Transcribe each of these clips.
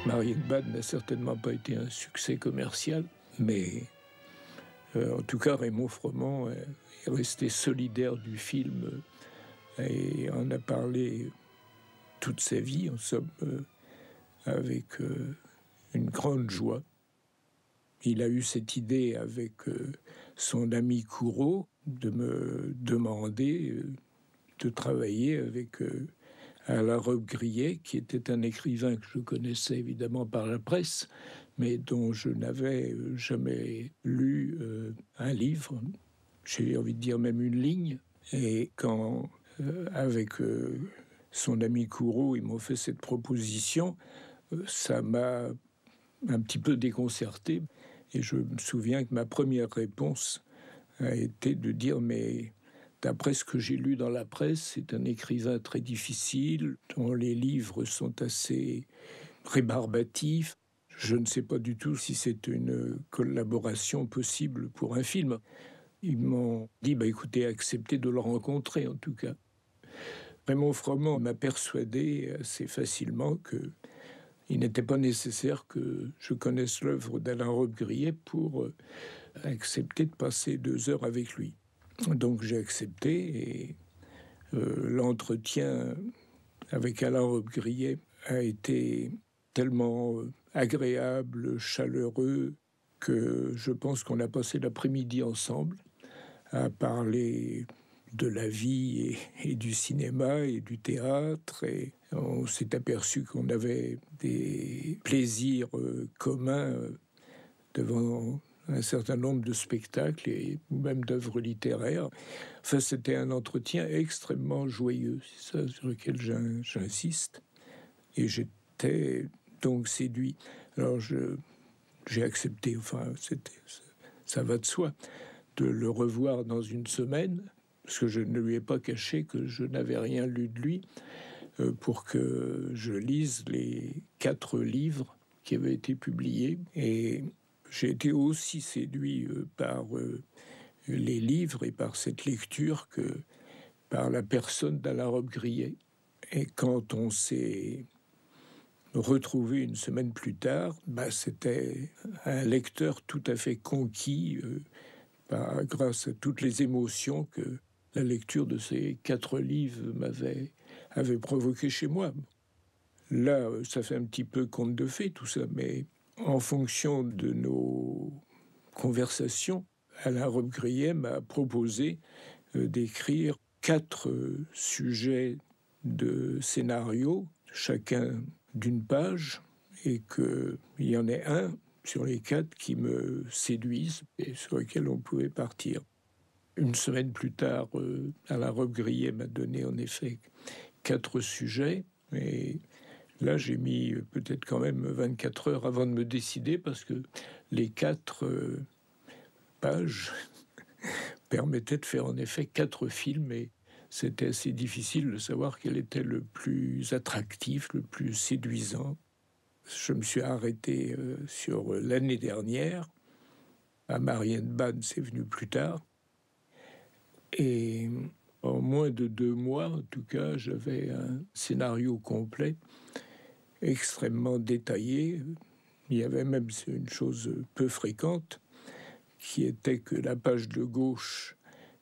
Marianne Bad n'a certainement pas été un succès commercial, mais en tout cas, Raymond Froment est resté solidaire du film et en a parlé toute sa vie, en somme, avec une grande joie. Il a eu cette idée avec son ami Courreau de me demander de travailler avec Alain Robbe-Grillet, qui était un écrivain que je connaissais évidemment par la presse, mais dont je n'avais jamais lu un livre, j'ai envie de dire même une ligne. Et quand, avec son ami Courreau, ils m'ont fait cette proposition, ça m'a un petit peu déconcerté. Et je me souviens que ma première réponse a été de dire « mais d'après ce que j'ai lu dans la presse, c'est un écrivain très difficile, dont les livres sont assez rébarbatifs. Je ne sais pas du tout si c'est une collaboration possible pour un film. » Ils m'ont dit « écoutez, acceptez de le rencontrer en tout cas. » Raymond Froment m'a persuadé assez facilement qu'il n'était pas nécessaire que je connaisse l'œuvre d'Alain Robbe-Grillet pour accepter de passer 2 heures avec lui. Donc j'ai accepté et l'entretien avec Alain Robbe-Grillet a été tellement agréable, chaleureux, que je pense qu'on a passé l'après-midi ensemble à parler de la vie et du cinéma et du théâtre. Et on s'est aperçu qu'on avait des plaisirs communs devant un certain nombre de spectacles et même d'œuvres littéraires. Enfin, c'était un entretien extrêmement joyeux, c'est ça sur lequel j'insiste. Et j'étais donc séduit. Alors j'ai accepté, enfin, ça va de soi, de le revoir dans une semaine, parce que je ne lui ai pas caché que je n'avais rien lu de lui, pour que je lise les 4 livres qui avaient été publiés. Et j'ai été aussi séduit par les livres et par cette lecture que par la personne d'Alain Robbe-Grillet. Et quand on s'est retrouvé une semaine plus tard, c'était un lecteur tout à fait conquis grâce à toutes les émotions que la lecture de ces 4 livres avait provoqué chez moi. Là, ça fait un petit peu conte de fées tout ça, mais en fonction de nos conversations, Alain Robbe-Grillet m'a proposé d'écrire 4 sujets de scénario, chacun d'une page, et qu'il y en ait un sur les 4 qui me séduisent et sur lesquels on pouvait partir. Une semaine plus tard, Alain Robbe-Grillet m'a donné en effet 4 sujets, et là j'ai mis peut-être quand même 24 heures avant de me décider, parce que les 4 pages permettaient de faire en effet 4 films, et c'était assez difficile de savoir quel était le plus attractif, le plus séduisant. Je me suis arrêté sur l'année dernière. À Marianne Bad, c'est venu plus tard. Et en moins de 2 mois, en tout cas, j'avais un scénario complet, extrêmement détaillé. Il y avait même une chose peu fréquente, qui était que la page de gauche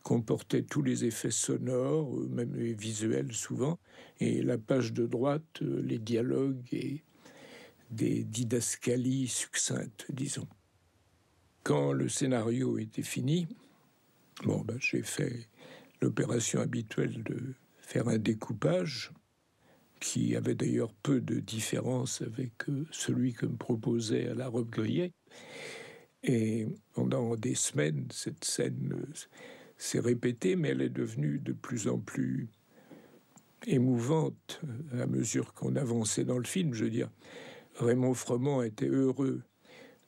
comportait tous les effets sonores, même les visuels souvent, et la page de droite, les dialogues et des didascalies succinctes, disons. Quand le scénario était fini, j'ai fait l'opération habituelle de faire un découpage, qui avait d'ailleurs peu de différence avec celui que me proposait Alain Robbe-Grillet. Et pendant des semaines, cette scène s'est répétée, mais elle est devenue de plus en plus émouvante à mesure qu'on avançait dans le film. Je veux dire, Raymond Froment était heureux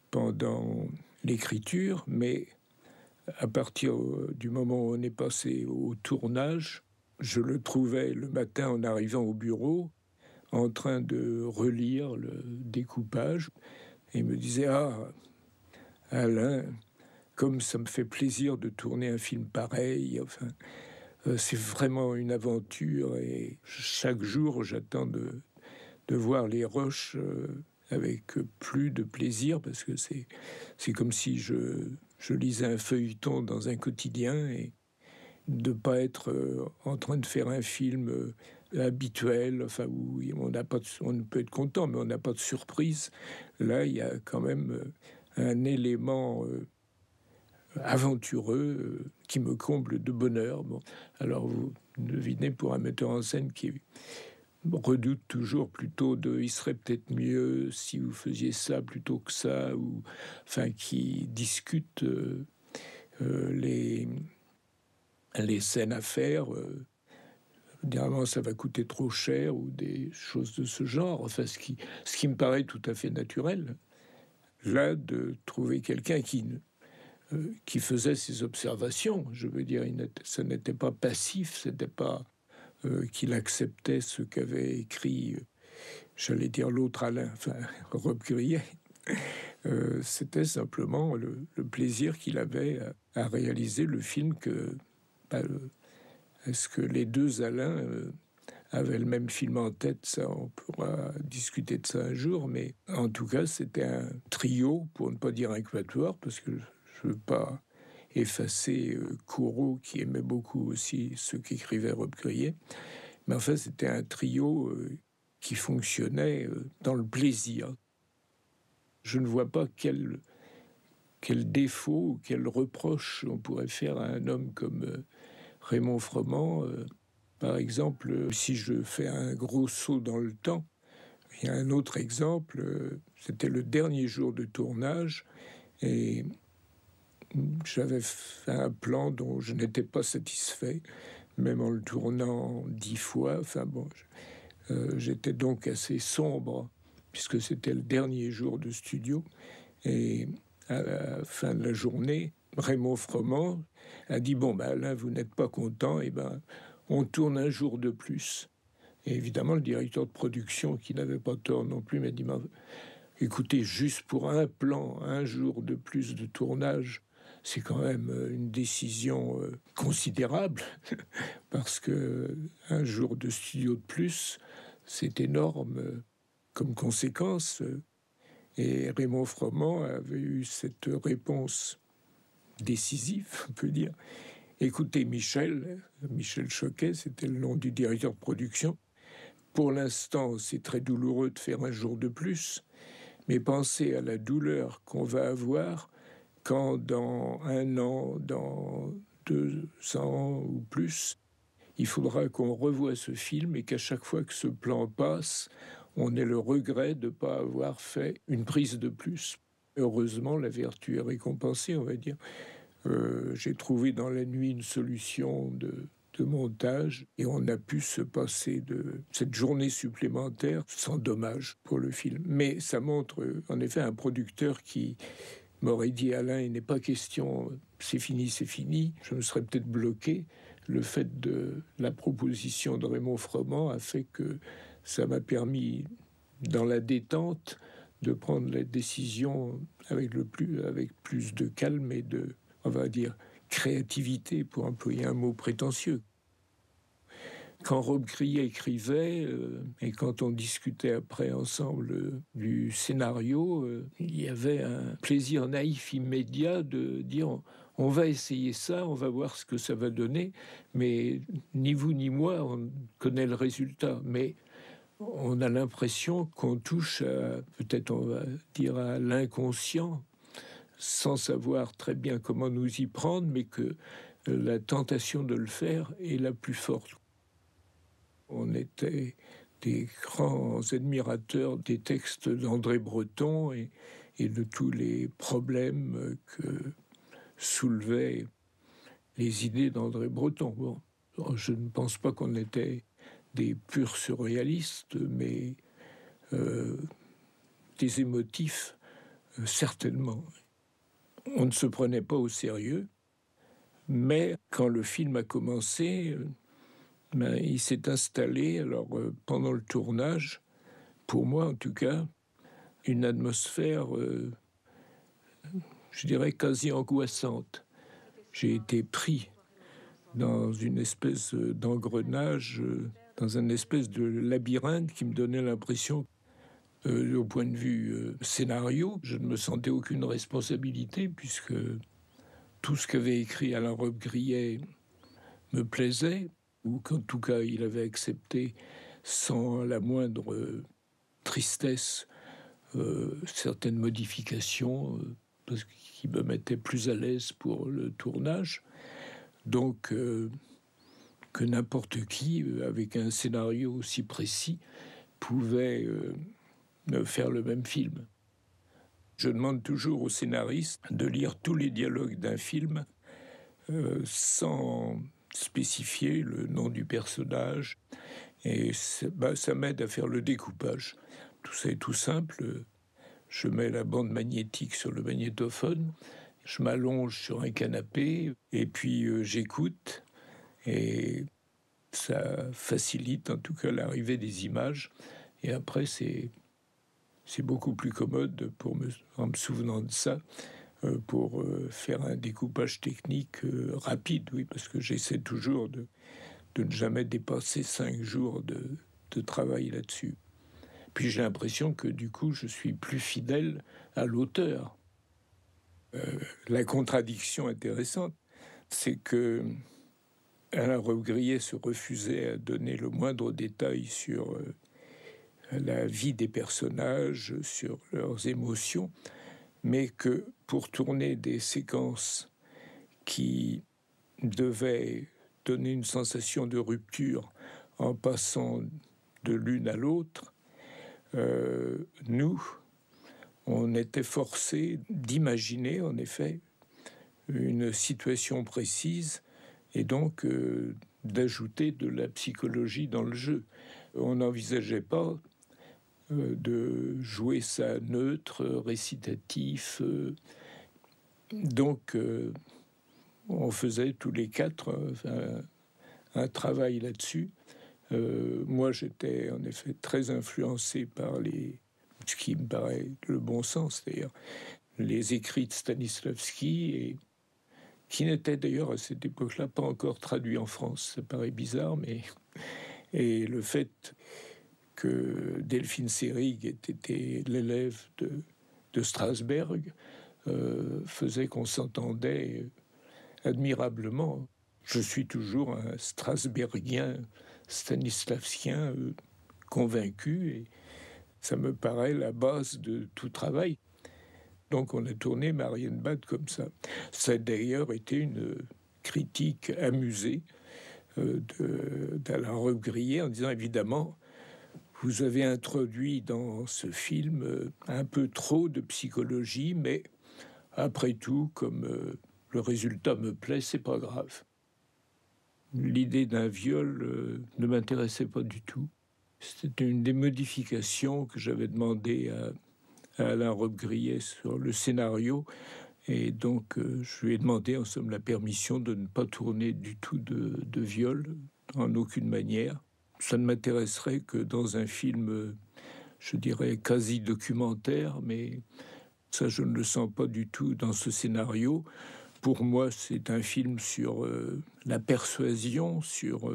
pendant l'écriture, mais à partir du moment où on est passé au tournage, je le trouvais le matin en arrivant au bureau en train de relire le découpage et il me disait « Ah, Alain, comme ça me fait plaisir de tourner un film pareil, enfin, c'est vraiment une aventure et chaque jour j'attends de voir les rushs avec plus de plaisir, parce que c'est comme si je lisais un feuilleton dans un quotidien, et de ne pas être en train de faire un film habituel, enfin, où on peut être content, mais on n'a pas de surprise. Là, il y a quand même un élément aventureux qui me comble de bonheur. Bon, alors vous devinez, pour un metteur en scène qui redoute toujours plutôt il serait peut-être mieux si vous faisiez ça plutôt que ça, ou enfin qui discute les scènes à faire. Généralement, ça va coûter trop cher, ou des choses de ce genre. Enfin, ce qui me paraît tout à fait naturel. Là, de trouver quelqu'un qui faisait ses observations, je veux dire, ça n'était pas passif, c'était pas qu'il acceptait ce qu'avait écrit, j'allais dire l'autre Alain, enfin Robbe-Grillet. C'était simplement le plaisir qu'il avait à réaliser le film que... Est-ce que les deux Alain avaient le même film en tête? Ça, on pourra discuter de ça un jour, mais en tout cas, c'était un trio, pour ne pas dire un quatuor, parce que je ne veux pas effacer Corot, qui aimait beaucoup aussi ce qu'écrivait Robbe-Grillet. Mais enfin, c'était un trio qui fonctionnait dans le plaisir. Je ne vois pas quel défaut ou quel reproche on pourrait faire à un homme comme Raymond Froment. Par exemple, si je fais un gros saut dans le temps, il y a un autre exemple, c'était le dernier jour de tournage, et j'avais fait un plan dont je n'étais pas satisfait, même en le tournant 10 fois. Enfin bon, j'étais donc assez sombre, puisque c'était le dernier jour de studio. Et à la fin de la journée, Raymond Froment a dit « Bon, ben Alain, vous n'êtes pas content, et ben on tourne un jour de plus. » Et évidemment, le directeur de production, qui n'avait pas tort non plus, m'a dit « Écoutez, juste pour un plan, un jour de plus de tournage, c'est quand même une décision considérable, parce que un jour de studio de plus, c'est énorme comme conséquence. » Et Raymond Froment avait eu cette réponse décisive, on peut dire. « Écoutez, Michel Choquet, c'était le nom du directeur de production. Pour l'instant, c'est très douloureux de faire un jour de plus, mais pensez à la douleur qu'on va avoir quand dans 1 an, dans 2 ans ou plus, il faudra qu'on revoie ce film, et qu'à chaque fois que ce plan passe, on ait le regret de ne pas avoir fait une prise de plus. » Heureusement, la vertu est récompensée, on va dire. J'ai trouvé dans la nuit une solution de montage, et on a pu se passer de cette journée supplémentaire sans dommage pour le film. Mais ça montre en effet un producteur qui m'aurait dit « Alain, il n'est pas question, c'est fini, c'est fini », je me serais peut-être bloqué. Le fait de la proposition de Raymond Froment a fait que ça m'a permis, dans la détente, de prendre la décision avec plus de calme et de, on va dire, créativité, pour employer un mot prétentieux. Quand Robbe-Grillet écrivait, et quand on discutait après ensemble du scénario, il y avait un plaisir naïf immédiat de dire on va essayer ça, on va voir ce que ça va donner, mais ni vous ni moi, on connaît le résultat. Mais on a l'impression qu'on touche peut-être on va dire à l'inconscient, sans savoir très bien comment nous y prendre, mais que la tentation de le faire est la plus forte. On était des grands admirateurs des textes d'André Breton et de tous les problèmes que soulevaient les idées d'André Breton. Bon, je ne pense pas qu'on était des purs surréalistes, mais des émotifs, certainement. On ne se prenait pas au sérieux, mais quand le film a commencé, il s'est installé, alors pendant le tournage, pour moi en tout cas, une atmosphère, je dirais, quasi angoissante. J'ai été pris dans une espèce d'engrenage, dans un espèce de labyrinthe qui me donnait l'impression Au point de vue scénario, je ne me sentais aucune responsabilité puisque tout ce qu'avait écrit Alain Robbe-Grillet me plaisait, ou qu'en tout cas il avait accepté sans la moindre tristesse certaines modifications parce qu'il me mettait plus à l'aise pour le tournage. Donc que n'importe qui, avec un scénario aussi précis, pouvait faire le même film. Je demande toujours au scénariste de lire tous les dialogues d'un film sans spécifier le nom du personnage. Et ça m'aide à faire le découpage. Tout ça est tout simple. Je mets la bande magnétique sur le magnétophone, je m'allonge sur un canapé et puis j'écoute. Et ça facilite en tout cas l'arrivée des images. Et après, c'est beaucoup plus commode en me souvenant de ça, pour faire un découpage technique rapide, oui, parce que j'essaie toujours de ne jamais dépasser 5 jours de travail là-dessus. Puis j'ai l'impression que du coup, je suis plus fidèle à l'auteur. La contradiction intéressante, c'est que Alain Robbe-Grillet se refusait à donner le moindre détail sur la vie des personnages, sur leurs émotions, mais que pour tourner des séquences qui devaient donner une sensation de rupture en passant de l'une à l'autre, nous, on était forcés d'imaginer, en effet, une situation précise et donc d'ajouter de la psychologie dans le jeu. On n'envisageait pas de jouer ça neutre, récitatif. Donc, on faisait tous les quatre un travail là-dessus. Moi, j'étais en effet très influencé par ce qui me paraît le bon sens, c'est-à-dire les écrits de Stanislavski, et qui n'étaient d'ailleurs à cette époque-là pas encore traduits en France. Ça paraît bizarre, mais... Et le fait que Delphine Seyrig était l'élève de Strasberg faisait qu'on s'entendait admirablement. Je suis toujours un strasbergien, stanislavskien convaincu, et ça me paraît la base de tout travail. Donc on a tourné Marienbad comme ça. Ça a d'ailleurs été une critique amusée d'Alain Robbe-Grillet en disant évidemment, vous avez introduit dans ce film un peu trop de psychologie, mais après tout, comme le résultat me plaît, c'est pas grave. L'idée d'un viol ne m'intéressait pas du tout. C'était une des modifications que j'avais demandé à Alain Robbe-Grillet sur le scénario. Et donc, je lui ai demandé en somme la permission de ne pas tourner du tout de viol, en aucune manière. Ça ne m'intéresserait que dans un film, je dirais, quasi documentaire, mais ça, je ne le sens pas du tout dans ce scénario. Pour moi, c'est un film sur la persuasion, sur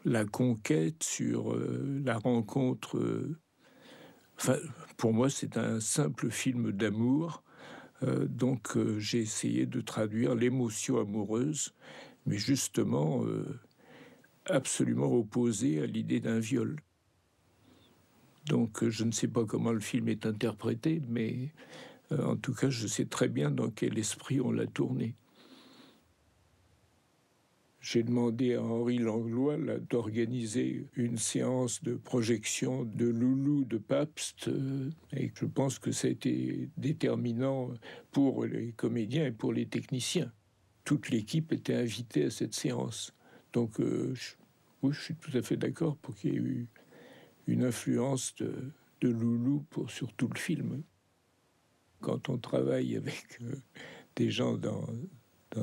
la conquête, sur la rencontre. Enfin, pour moi, c'est un simple film d'amour. Donc, j'ai essayé de traduire l'émotion amoureuse, mais justement absolument opposée à l'idée d'un viol. Donc, je ne sais pas comment le film est interprété, mais en tout cas, je sais très bien dans quel esprit on l'a tourné. J'ai demandé à Henri Langlois d'organiser une séance de projection de Loulou de Pabst, et je pense que ça a été déterminant pour les comédiens et pour les techniciens. Toute l'équipe était invitée à cette séance. Donc, oui, je suis tout à fait d'accord pour qu'il y ait eu une influence de Loulou sur tout le film. Quand on travaille avec des gens dans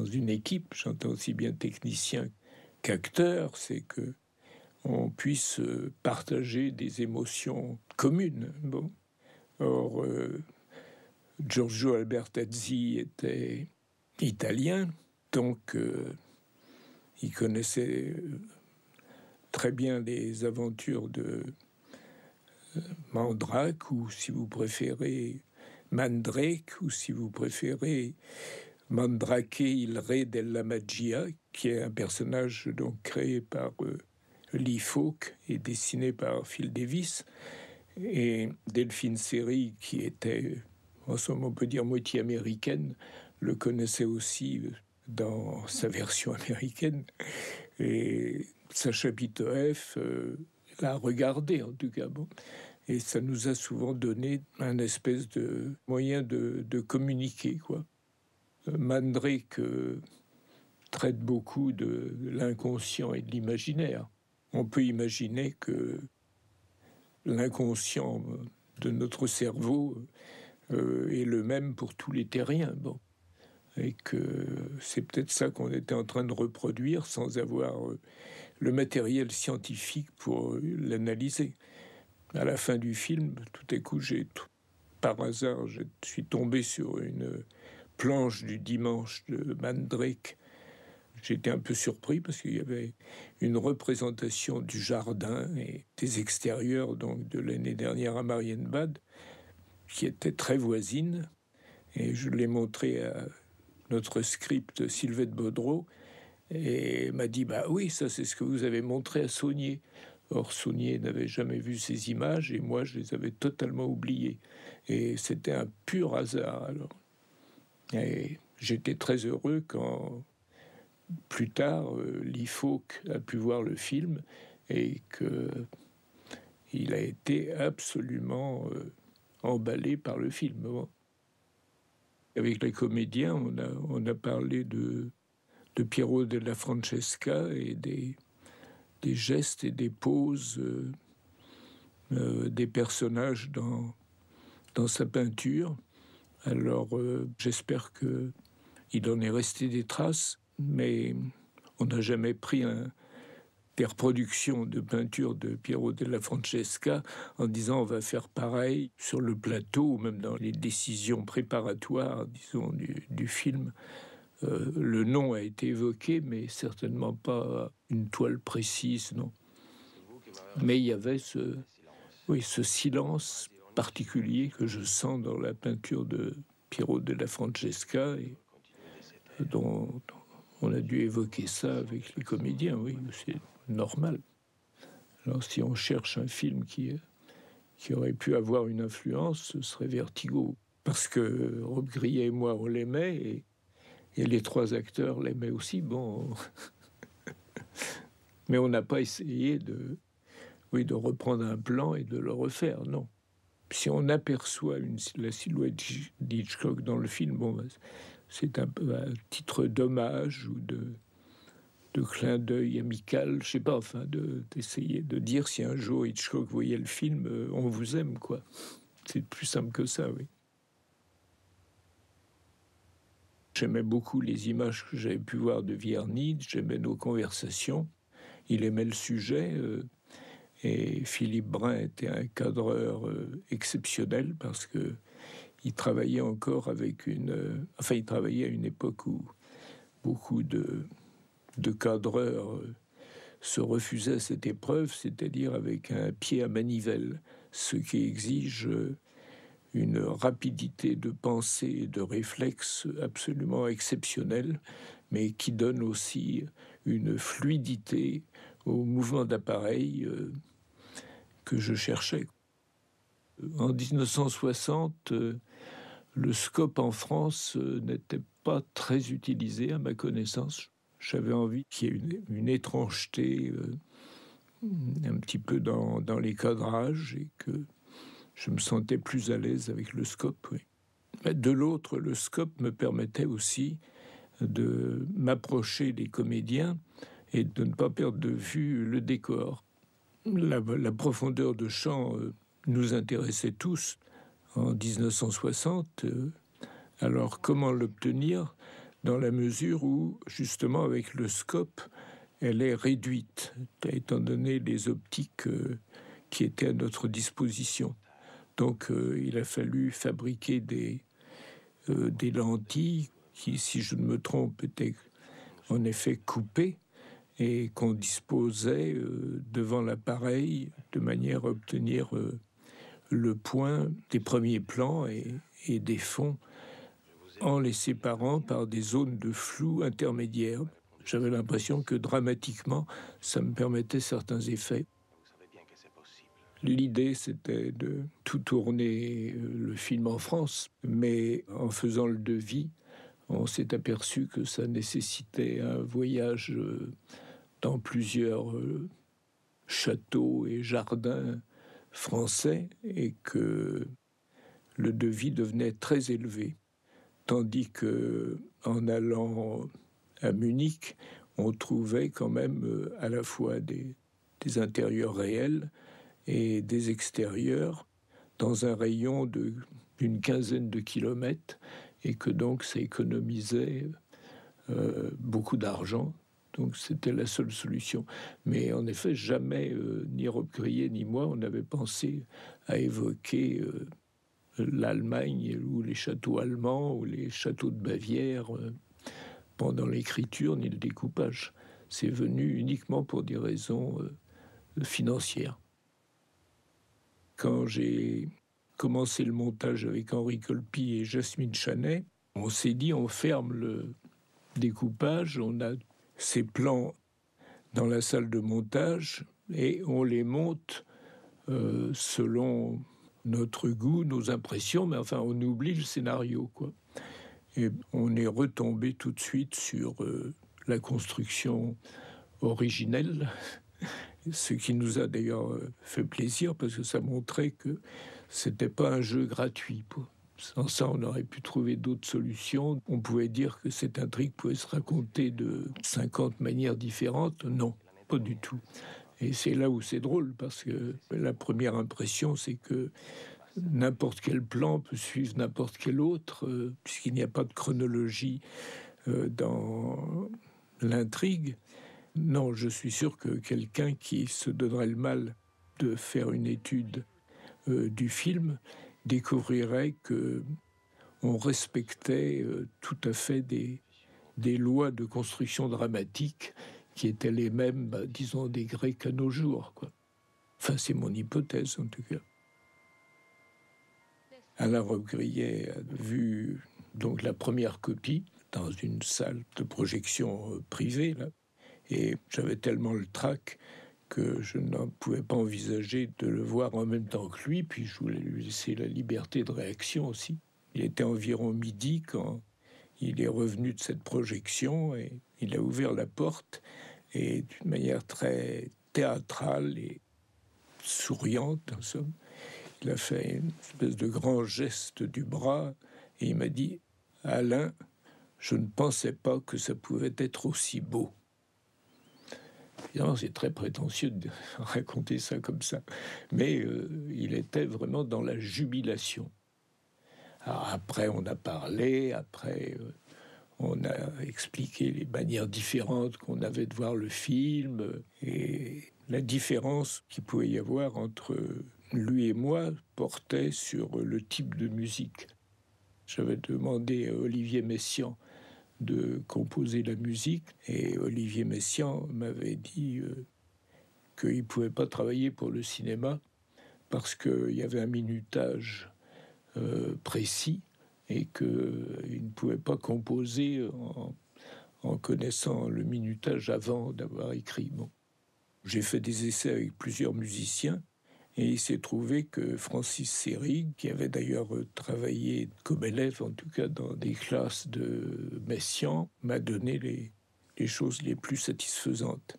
une équipe, j'entends aussi bien technicien qu'acteur, c'est que on puisse partager des émotions communes. Bon. Or, Giorgio Albertazzi était italien, donc il connaissait très bien les aventures de Mandrake, ou si vous préférez Mandrake, ou si vous préférez Mandrake il re della magia, qui est un personnage donc créé par Lee Falk et dessiné par Phil Davis, et Delphine Seyrig, qui était, en somme, on peut dire moitié américaine, le connaissait aussi dans sa version américaine, et Sacha Pitoeff l'a regardé en tout cas. Bon. Et ça nous a souvent donné un espèce de moyen de communiquer, quoi. Mandrake traite beaucoup de l'inconscient et de l'imaginaire. On peut imaginer que l'inconscient de notre cerveau est le même pour tous les terriens. Bon. Et que c'est peut-être ça qu'on était en train de reproduire sans avoir le matériel scientifique pour l'analyser. À la fin du film, tout à coup, par hasard, je suis tombé sur une planche du dimanche de Mandrake. J'étais un peu surpris parce qu'il y avait une représentation du jardin et des extérieurs donc de l'année dernière à Marienbad, qui était très voisine. Et je l'ai montré à notre script Sylvette Baudreau, et m'a dit « Bah oui, ça c'est ce que vous avez montré à Saunier ». Or, Saunier n'avait jamais vu ces images, et moi, je les avais totalement oubliées. Et c'était un pur hasard, alors. Et j'étais très heureux quand, plus tard, Lee Falk a pu voir le film, et qu'il a été absolument emballé par le film. Bon. Avec les comédiens, on a parlé de Piero della Francesca et des gestes et des poses des personnages dans sa peinture. Alors, j'espère qu'il en est resté des traces, mais on n'a jamais pris des reproductions de peinture de Piero della Francesca en disant on va faire pareil sur le plateau, ou même dans les décisions préparatoires, disons, du film. Le nom a été évoqué, mais certainement pas une toile précise, non. Mais il y avait ce silence particulier que je sens dans la peinture de Piero della Francesca, et dont on a dû évoquer ça avec les comédiens, oui, c'est normal. Alors si on cherche un film qui aurait pu avoir une influence, ce serait Vertigo, parce que Rob Grillet et moi, on l'aimait, et les trois acteurs l'aimaient aussi, bon. Mais on n'a pas essayé de reprendre un plan et de le refaire, non. Si on aperçoit la silhouette d'Hitchcock dans le film, bon, c'est un peu un titre d'hommage ou de clin d'œil amical, je sais pas, enfin, d'essayer de dire si un jour Hitchcock voyait le film, on vous aime, quoi. C'est plus simple que ça, oui. J'aimais beaucoup les images que j'avais pu voir de Vierny, j'aimais nos conversations, il aimait le sujet, et Philippe Brun était un cadreur exceptionnel parce que il travaillait encore avec il travaillait à une époque où beaucoup de cadreurs se refusaient à cette épreuve, c'est-à-dire avec un pied à manivelle, ce qui exige une rapidité de pensée et de réflexe absolument exceptionnelle, mais qui donne aussi une fluidité au mouvement d'appareil que je cherchais. En 1960, le scope en France n'était pas très utilisé à ma connaissance. J'avais envie qu'il y ait une étrangeté un petit peu dans les cadrages, et que je me sentais plus à l'aise avec le scope, oui. De l'autre, le scope me permettait aussi de m'approcher des comédiens et de ne pas perdre de vue le décor. La profondeur de champ nous intéressait tous en 1960. Alors comment l'obtenir, dans la mesure où, justement, avec le scope, elle est réduite, étant donné les optiques qui étaient à notre disposition. Donc il a fallu fabriquer des lentilles qui, si je ne me trompe, étaient en effet coupées et qu'on disposait devant l'appareil de manière à obtenir le point des premiers plans et des fonds en les séparant par des zones de flou intermédiaires. J'avais l'impression que dramatiquement, ça me permettait certains effets. L'idée, c'était de tout tourner le film en France, mais en faisant le devis, on s'est aperçu que ça nécessitait un voyage dans plusieurs châteaux et jardins français et que le devis devenait très élevé. Tandis que en allant à Munich, on trouvait quand même à la fois des intérieurs réels et des extérieurs dans un rayon d'une quinzaine de kilomètres et que donc ça économisait beaucoup d'argent. Donc c'était la seule solution. Mais en effet, jamais, ni Rob Grillet ni moi, on n'avait pensé à évoquer l'Allemagne ou les châteaux allemands ou les châteaux de Bavière pendant l'écriture ni le découpage. C'est venu uniquement pour des raisons financières. Quand j'ai commencé le montage avec Henri Colpi et Jasmine Chanet, on s'est dit on ferme le découpage, on a ces plans dans la salle de montage et on les monte selon notre goût, nos impressions, mais enfin on oublie le scénario, quoi. Et on est retombé tout de suite sur la construction originelle, ce qui nous a d'ailleurs fait plaisir parce que ça montrait que c'était pas un jeu gratuit. Sans ça, on aurait pu trouver d'autres solutions. On pouvait dire que cette intrigue pouvait se raconter de 50 manières différentes. Non, pas du tout. Et c'est là où c'est drôle, parce que la première impression, c'est que n'importe quel plan peut suivre n'importe quel autre, puisqu'il n'y a pas de chronologie dans l'intrigue. Non, je suis sûr que quelqu'un qui se donnerait le mal de faire une étude du film découvrirait que on respectait tout à fait des lois de construction dramatique qui étaient les mêmes, disons, des Grecs à nos jours, quoi. Enfin, c'est mon hypothèse, en tout cas. Alain Robbe-Grillet a vu donc la première copie dans une salle de projection privée, là, et j'avais tellement le trac que je n'en pouvais pas envisager de le voir en même temps que lui, puis je voulais lui laisser la liberté de réaction aussi. Il était environ midi quand il est revenu de cette projection et il a ouvert la porte et d'une manière très théâtrale et souriante, en somme, il a fait une espèce de grand geste du bras et il m'a dit « Alain, je ne pensais pas que ça pouvait être aussi beau. » Évidemment, c'est très prétentieux de raconter ça comme ça, mais il était vraiment dans la jubilation. Alors après, on a parlé, après, on a expliqué les manières différentes qu'on avait de voir le film et la différence qu'il pouvait y avoir entre lui et moi portait sur le type de musique. J'avais demandé à Olivier Messiaen de composer la musique et Olivier Messiaen m'avait dit qu'il ne pouvait pas travailler pour le cinéma parce qu'il y avait un minutage précis et qu'il ne pouvait pas composer en connaissant le minutage avant d'avoir écrit. Bon. J'ai fait des essais avec plusieurs musiciens et il s'est trouvé que Francis Seyrig, qui avait d'ailleurs travaillé comme élève, en tout cas dans des classes de Messiaen, m'a donné les choses les plus satisfaisantes.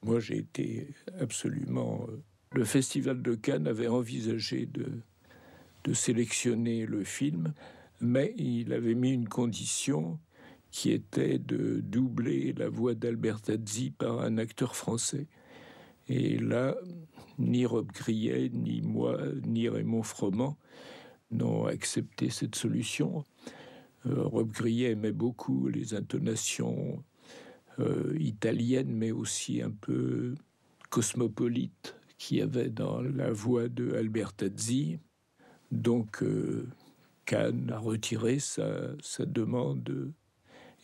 Moi, j'ai été absolument... Le Festival de Cannes avait envisagé de sélectionner le film, mais il avait mis une condition qui était de doubler la voix d'Albertazzi par un acteur français. Et là, ni Robbe-Grillet, ni moi, ni Raymond Froment n'ont accepté cette solution. Robbe-Grillet aimait beaucoup les intonations italiennes, mais aussi un peu cosmopolites qu'il y avait dans la voix de Albertazzi. Donc, Cannes a retiré sa demande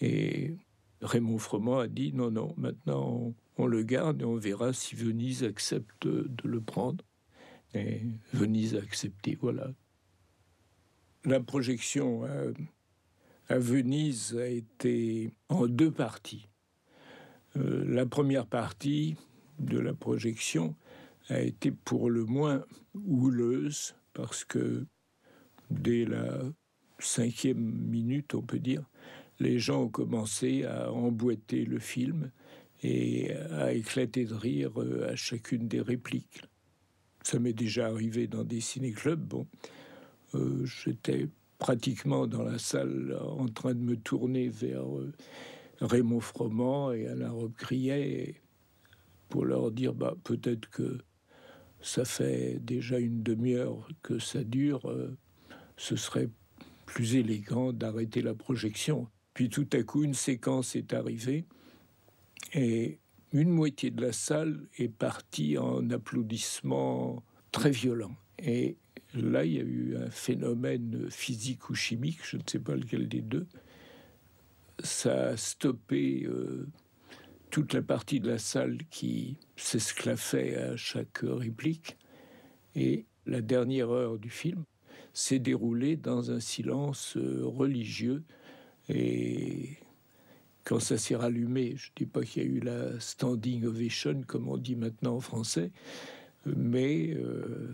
et Raymond Froment a dit non, maintenant on le garde et on verra si Venise accepte de le prendre. Et Venise a accepté, voilà. La projection à Venise a été en 2 parties. La première partie de la projection a été pour le moins houleuse, parce que dès la 5e minute, on peut dire, les gens ont commencé à emboîter le film et à éclater de rire à chacune des répliques. Ça m'est déjà arrivé dans des ciné-clubs. Bon, j'étais pratiquement dans la salle en train de me tourner vers Raymond Froment et Alain Robbe-Grillet pour leur dire peut-être que ça fait déjà une demi-heure que ça dure, ce serait plus élégant d'arrêter la projection. Puis tout à coup, une séquence est arrivée et une moitié de la salle est partie en applaudissements très violents. Et là, il y a eu un phénomène physique ou chimique, je ne sais pas lequel des deux. Ça a stoppé toute la partie de la salle qui s'esclaffait à chaque réplique. Et la dernière heure du film s'est déroulée dans un silence religieux. Et quand ça s'est rallumé, je ne dis pas qu'il y a eu la standing ovation, comme on dit maintenant en français, mais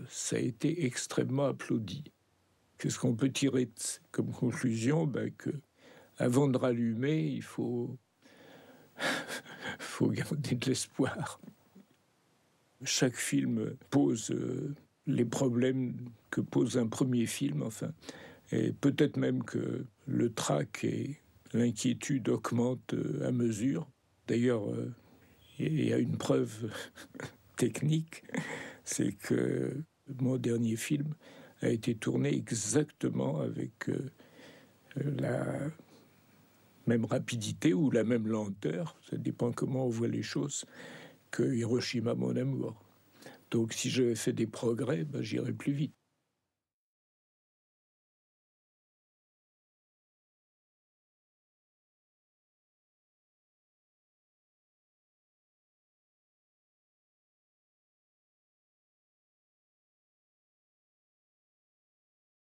ça a été extrêmement applaudi. Qu'est-ce qu'on peut tirer comme conclusion? Que avant de rallumer, il faut garder de l'espoir. Chaque film pose les problèmes que pose un premier film, enfin, et peut-être même que le trac et l'inquiétude augmentent à mesure. D'ailleurs, il y a une preuve technique, c'est que mon dernier film a été tourné exactement avec la même rapidité ou la même lenteur, ça dépend comment on voit les choses, que Hiroshima, mon amour. Donc si j'avais fait des progrès, j'irais plus vite.